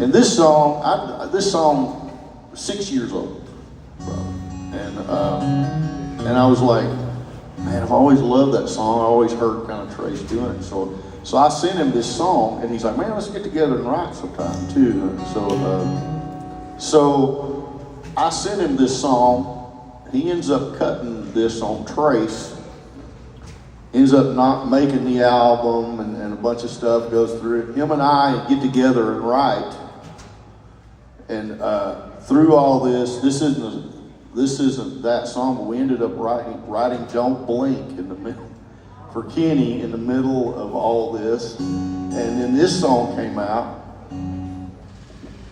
And this song, this song, 6 years old, and I was like, man, I've always loved that song. I always heard kind of Trace doing it. So I sent him this song, and he's like, man, let's get together and write sometime too. And so I sent him this song. He ends up cutting this on Trace. Ends up not making the album, and a bunch of stuff goes through it. Him and I get together and write. And through all this isn't that song, but we ended up writing Don't Blink in the middle for Kenny in the middle of all this. And then this song came out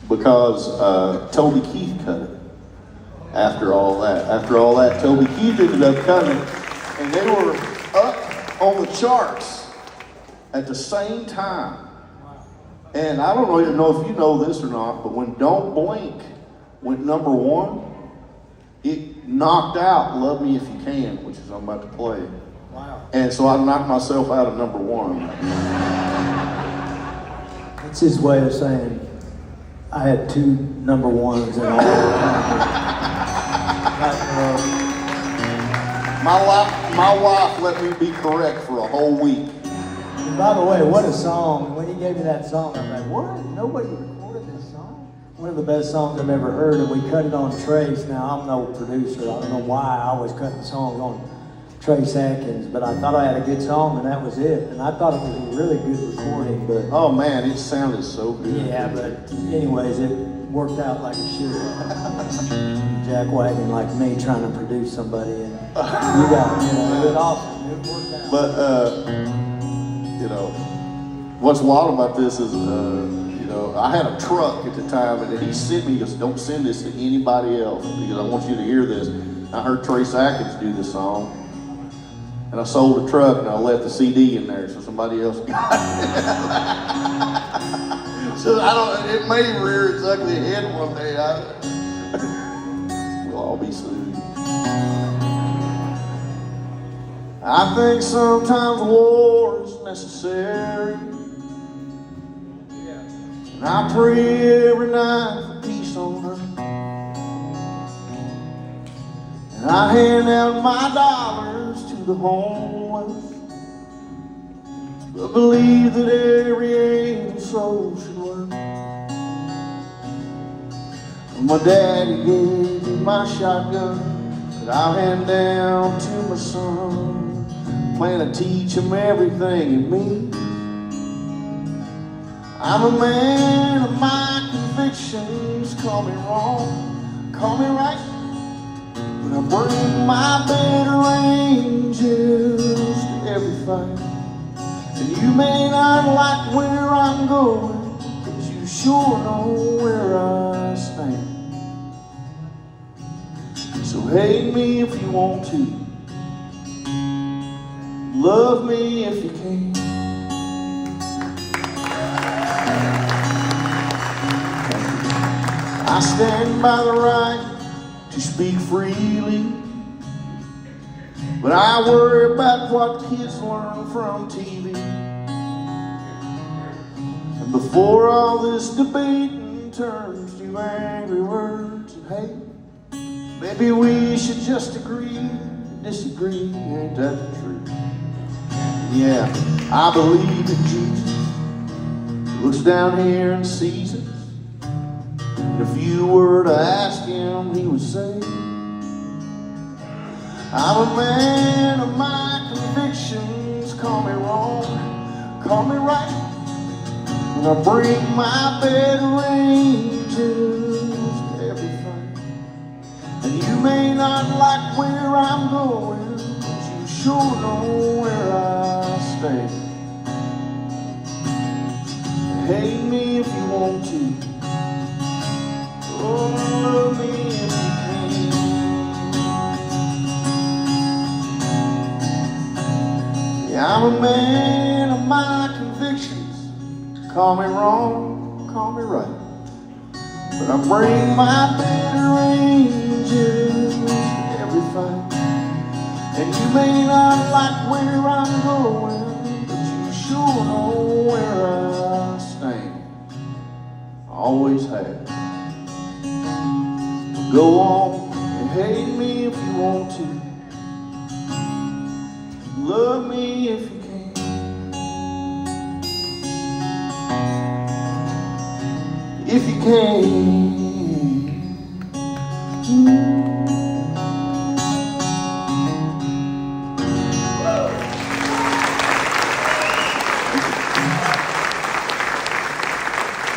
because Toby Keith cut it. After all that, Toby Keith ended up cutting it, and they were up on the charts at the same time. And I don't even know if you know this or not, but when Don't Blink went number 1, it knocked out Love Me If You Can, which is I'm about to play. Wow. And so I knocked myself out of number 1. It's his way of saying, I had 2 number 1s in all My wife let me be correct for a whole week. And by the way, what a song. When he gave me that song, I'm like, what? Nobody recorded this song? One of the best songs I've ever heard, and we cut it on Trace. Now, I'm no producer. I don't know why I always cut the songs on Trace Atkins, but I thought I had a good song, and that was it. And I thought it was a really good recording, but... Oh, man, it sounded so good. Yeah, but anyways, it worked out like it should have. Jack Wagon like me trying to produce somebody, and you got it was awesome. It worked out. But, what's wild about this is, I had a truck at the time, and then he sent me, he goes, don't send this to anybody else, because I want you to hear this. I heard Trace Atkins do this song, and I sold the truck, and I left the CD in there, so somebody else got it. So it may rear its ugly head one day. We'll all be sued. I think sometimes war is necessary. And I pray every night for peace on earth. And I hand out my dollars to the homeless, but believe that every angel soul should work. And my daddy gave me my shotgun that I'll hand down to my son. Plan to teach him everything it means. I'm a man of my convictions. Call me wrong, call me right, but I bring my better angels to every fight. And you may not like where I'm going, but you sure know where I stand. So hate me if you want to, love me if you can. I stand by the right to speak freely, but I worry about what kids learn from TV. And before all this debating turns to angry words and hate, maybe we should just agree to disagree. Ain't that the truth? Yeah, I believe that Jesus looks down here and sees us. If you were to ask him, he would say, I'm a man of my convictions. Call me wrong, call me right, and I bring my better angels to every fight. And you may not like where I'm going, but you sure know where I stand. Hate me if you want to, oh, love me if you can. Yeah, I'm a man of my convictions. Call me wrong, call me right, but I bring my better angels to every fight. And you may not like where I'm going, but you sure know where I stand. always have. Go on and hate me if you want to. Love me if you can. If you can.